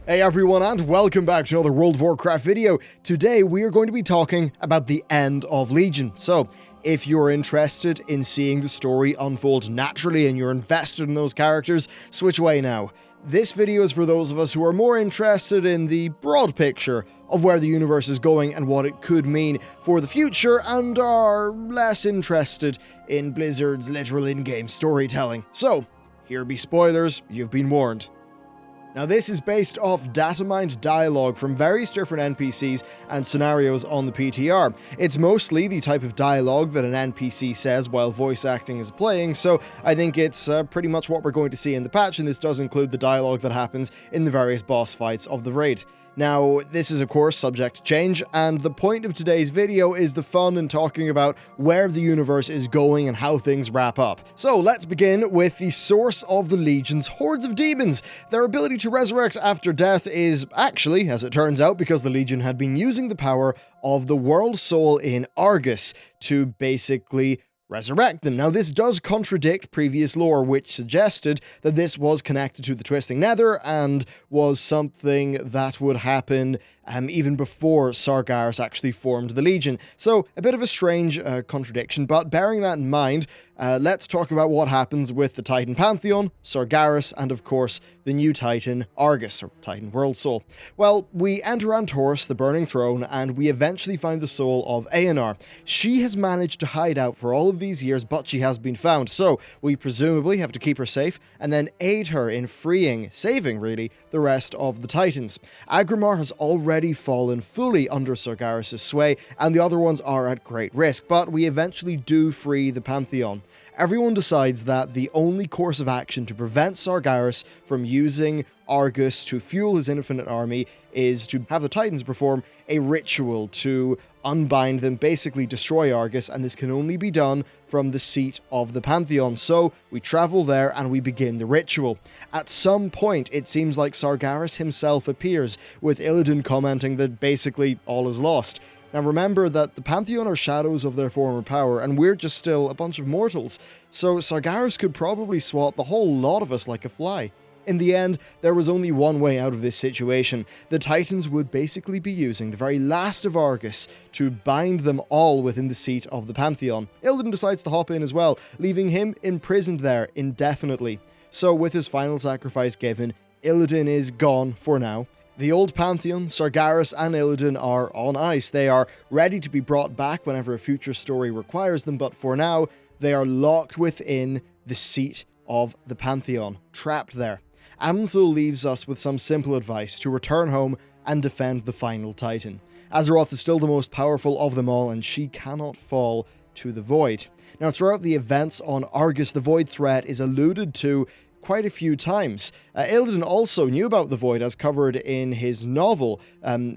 Hey everyone, and welcome back to another World of Warcraft video. Today we are going to be talking about the end of Legion. So, if you're interested in seeing the story unfold naturally and you're invested in those characters, switch away now. This video is for those of us who are more interested in the broad picture of where the universe is going and what it could mean for the future, and are less interested in Blizzard's literal in-game storytelling. So, here be spoilers, you've been warned. Now, this is based off data-mined dialogue from various different NPCs and scenarios on the PTR. It's mostly the type of dialogue that an NPC says while voice acting is playing, so I think it's pretty much what we're going to see in the patch, and this does include the dialogue that happens in the various boss fights of the raid. Now, this is of course subject to change, and the point of today's video is the fun in talking about where the universe is going and how things wrap up. So let's begin with the source of the Legion's hordes of demons. Their ability to resurrect after death is actually, as it turns out, because the Legion had been using the power of the World Soul in Argus to basically resurrect them. Now, this does contradict previous lore, which suggested that this was connected to the Twisting Nether and was something that would happen even before Sargeras actually formed the Legion. So, a bit of a strange contradiction, but bearing that in mind, let's talk about what happens with the Titan Pantheon, Sargeras, and of course, the new Titan, Argus, or Titan World Soul. Well, we enter Antorus, the Burning Throne, and we eventually find the soul of Aenar. She has managed to hide out for all of these years, but she has been found, so we presumably have to keep her safe, and then aid her in saving really, the rest of the Titans. Agrimar has already fallen fully under Sargeras' sway, and the other ones are at great risk, but we eventually do free the Pantheon. Everyone decides that the only course of action to prevent Sargeras from using Argus to fuel his infinite army is to have the Titans perform a ritual to unbind them, basically destroy Argus, and this can only be done from the seat of the Pantheon. So we travel there and we begin the ritual. At some point, it seems like Sargeras himself appears, with Illidan commenting that basically all is lost. Now remember that the Pantheon are shadows of their former power, and we're just still a bunch of mortals, so Sargeras could probably swat the whole lot of us like a fly. In the end, there was only one way out of this situation. The Titans would basically be using the very last of Argus to bind them all within the seat of the Pantheon. Illidan decides to hop in as well, leaving him imprisoned there indefinitely. So with his final sacrifice given, Illidan is gone for now. The old Pantheon, Sargeras, and Illidan are on ice. They are ready to be brought back whenever a future story requires them, but for now, they are locked within the seat of the Pantheon, trapped there. Aman'Thul leaves us with some simple advice: to return home and defend the final Titan. Azeroth is still the most powerful of them all, and she cannot fall to the Void. Now, throughout the events on Argus, the Void threat is alluded to quite a few times. Illidan also knew about the Void, as covered in his novel.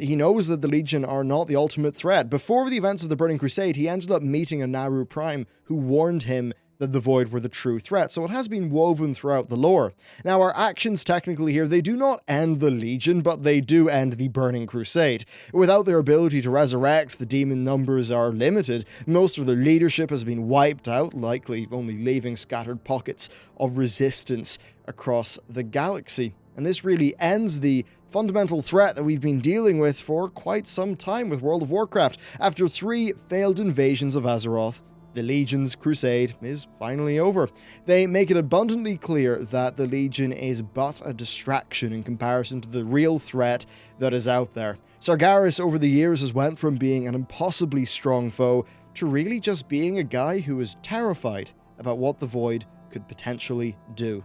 He knows that the Legion are not the ultimate threat. Before the events of the Burning Crusade, he ended up meeting a Naru Prime who warned him that the Void were the true threat, so it has been woven throughout the lore. Now, our actions technically here, they do not end the Legion, but they do end the Burning Crusade. Without their ability to resurrect, the demon numbers are limited. Most of their leadership has been wiped out, likely only leaving scattered pockets of resistance across the galaxy. And this really ends the fundamental threat that we've been dealing with for quite some time with World of Warcraft. After 3 failed invasions of Azeroth, the Legion's crusade is finally over. They make it abundantly clear that the Legion is but a distraction in comparison to the real threat that is out there. Sargeras over the years has went from being an impossibly strong foe to really just being a guy who is terrified about what the Void could potentially do.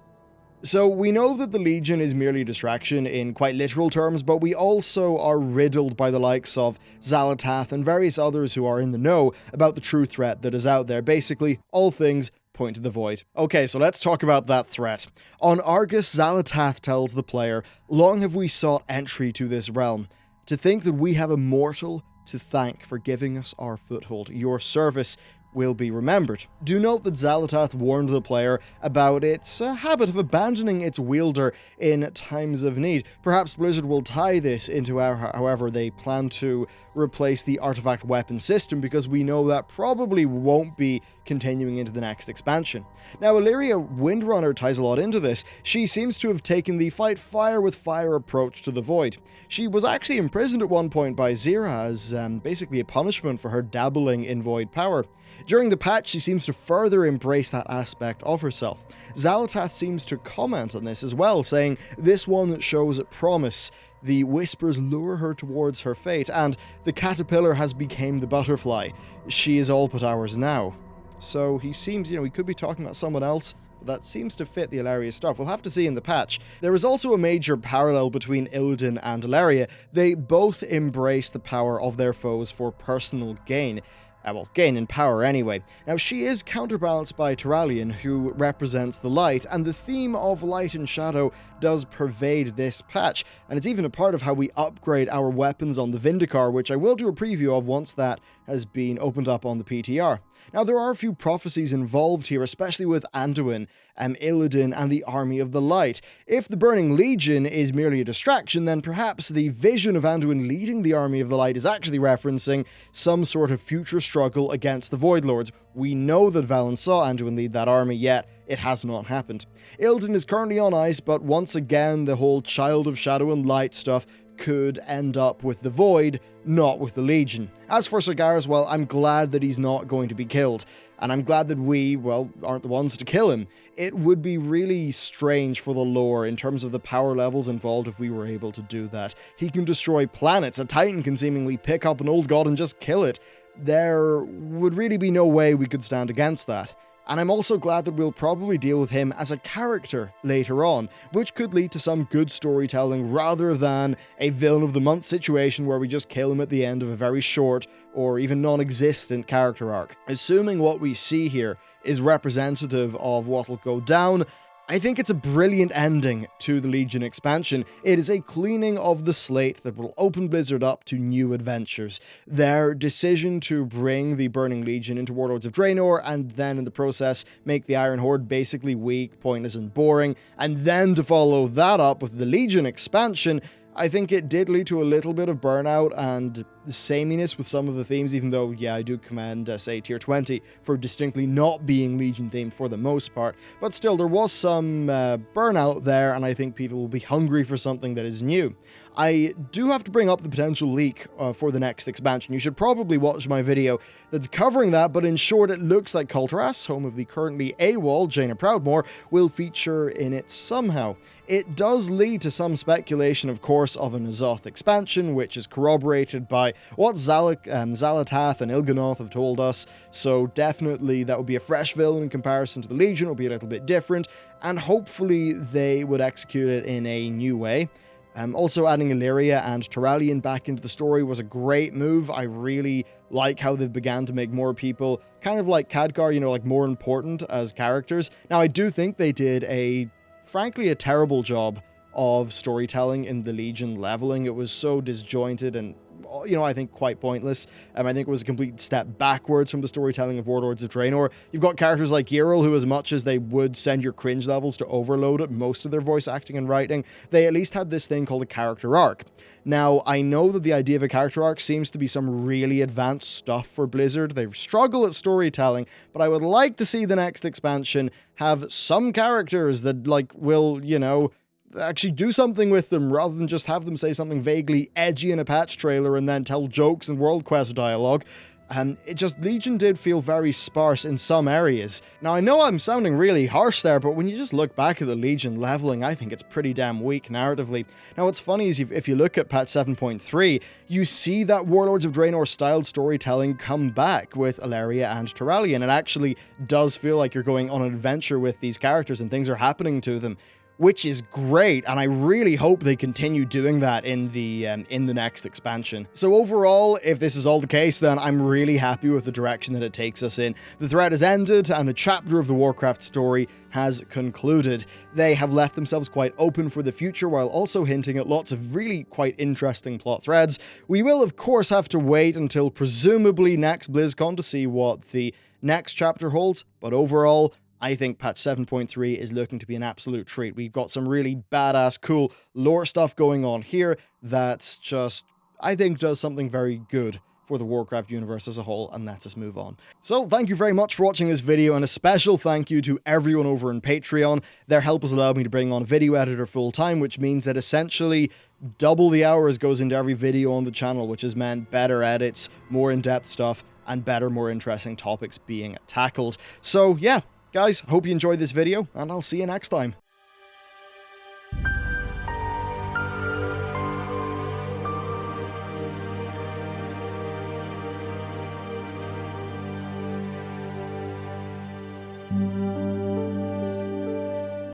So we know that the Legion is merely a distraction in quite literal terms, but we also are riddled by the likes of Xal'atath and various others who are in the know about the true threat that is out there. Basically, all things point to the Void. Okay, so let's talk about that threat. On Argus, Xal'atath tells the player, "Long have we sought entry to this realm. To think that we have a mortal to thank for giving us our foothold. Your service will be remembered." Do note that Xal'atath warned the player about its habit of abandoning its wielder in times of need. Perhaps Blizzard will tie this into however they plan to replace the artifact weapon system, because we know that probably won't be continuing into the next expansion. Now, Illyria Windrunner ties a lot into this. She seems to have taken the fight fire with fire approach to the Void. She was actually imprisoned at one point by Zira as basically a punishment for her dabbling in Void power. During the patch, she seems to further embrace that aspect of herself. Xal'atath seems to comment on this as well, saying, "This one shows promise. The whispers lure her towards her fate, and the caterpillar has become the butterfly. She is all but ours now." So he seems, he could be talking about someone else. That seems to fit the Ilaria stuff. We'll have to see in the patch. There is also a major parallel between Illidan and Ilaria. They both embrace the power of their foes for personal gain. Gain in power anyway. Now, she is counterbalanced by Turalyon, who represents the light, and the theme of light and shadow does pervade this patch, and it's even a part of how we upgrade our weapons on the Vindicar, which I will do a preview of once that has been opened up on the PTR. Now, there are a few prophecies involved here, especially with Anduin, Illidan, and the Army of the Light. If the Burning Legion is merely a distraction, then perhaps the vision of Anduin leading the Army of the Light is actually referencing some sort of future struggle against the Void Lords. We know that Velen saw Anduin lead that army, yet it has not happened. Illidan is currently on ice, but once again, the whole Child of Shadow and Light stuff could end up with the Void, not with the Legion. As for Sargeras, well, I'm glad that he's not going to be killed, and I'm glad that we, aren't the ones to kill him. It would be really strange for the lore in terms of the power levels involved if we were able to do that. He can destroy planets. A Titan can seemingly pick up an old god and just kill it. There would really be no way we could stand against that. And I'm also glad that we'll probably deal with him as a character later on, which could lead to some good storytelling rather than a villain of the month situation where we just kill him at the end of a very short or even non-existent character arc. Assuming what we see here is representative of what will go down, I think it's a brilliant ending to the Legion expansion. It is a cleaning of the slate that will open Blizzard up to new adventures. Their decision to bring the Burning Legion into Warlords of Draenor, and then in the process make the Iron Horde basically weak, pointless, and boring, and then to follow that up with the Legion expansion, I think it did lead to a little bit of burnout and sameness with some of the themes, even though, yeah, I do commend, say, Tier 20 for distinctly not being Legion themed for the most part. But still, there was some burnout there, and I think people will be hungry for something that is new. I do have to bring up the potential leak for the next expansion. You should probably watch my video that's covering that, but in short, it looks like Kulturas, home of the currently AWOL Jaina Proudmoore, will feature in it somehow. It does lead to some speculation, of course, of an Azoth expansion, which is corroborated by what Xal'atath and Il'gynoth have told us, so definitely that would be a fresh villain in comparison to the Legion. It will be a little bit different, and hopefully they would execute it in a new way. Also, adding Illyria and Turalyon back into the story was a great move. I really like how they've began to make more people, kind of like Khadgar, like more important as characters. Now, I do think they did frankly, a terrible job of storytelling in the Legion leveling. It was so disjointed and, I think quite pointless. I think it was a complete step backwards from the storytelling of Warlords of Draenor. You've got characters like Yril, who, as much as they would send your cringe levels to overload at most of their voice acting and writing, they at least had this thing called a character arc. Now, I know that the idea of a character arc seems to be some really advanced stuff for Blizzard. They struggle at storytelling, but I would like to see the next expansion have some characters that, will, actually do something with them rather than just have them say something vaguely edgy in a patch trailer and then tell jokes and world quest dialogue. Legion did feel very sparse in some areas. Now, I know I'm sounding really harsh there, but when you just look back at the Legion leveling, I think it's pretty damn weak narratively. Now, what's funny is if you look at patch 7.3, you see that Warlords of Draenor styled storytelling come back with Illyria and Turalyon. It actually does feel like you're going on an adventure with these characters and things are happening to them, which is great, and I really hope they continue doing that in the next expansion. So overall, if this is all the case, then I'm really happy with the direction that it takes us in. The thread has ended, and a chapter of the Warcraft story has concluded. They have left themselves quite open for the future, while also hinting at lots of really quite interesting plot threads. We will, of course, have to wait until presumably next BlizzCon to see what the next chapter holds, but overall, I think patch 7.3 is looking to be an absolute treat. We've got some really badass, cool lore stuff going on here that's just I think does something very good for the Warcraft universe as a whole, and lets us move on. So thank you very much for watching this video, and a special thank you to everyone over on Patreon. Their help has allowed me to bring on a video editor full time, which means that essentially double the hours goes into every video on the channel, which has meant better edits, more in-depth stuff, and better, more interesting topics being tackled. So yeah, guys, hope you enjoyed this video, and I'll see you next time.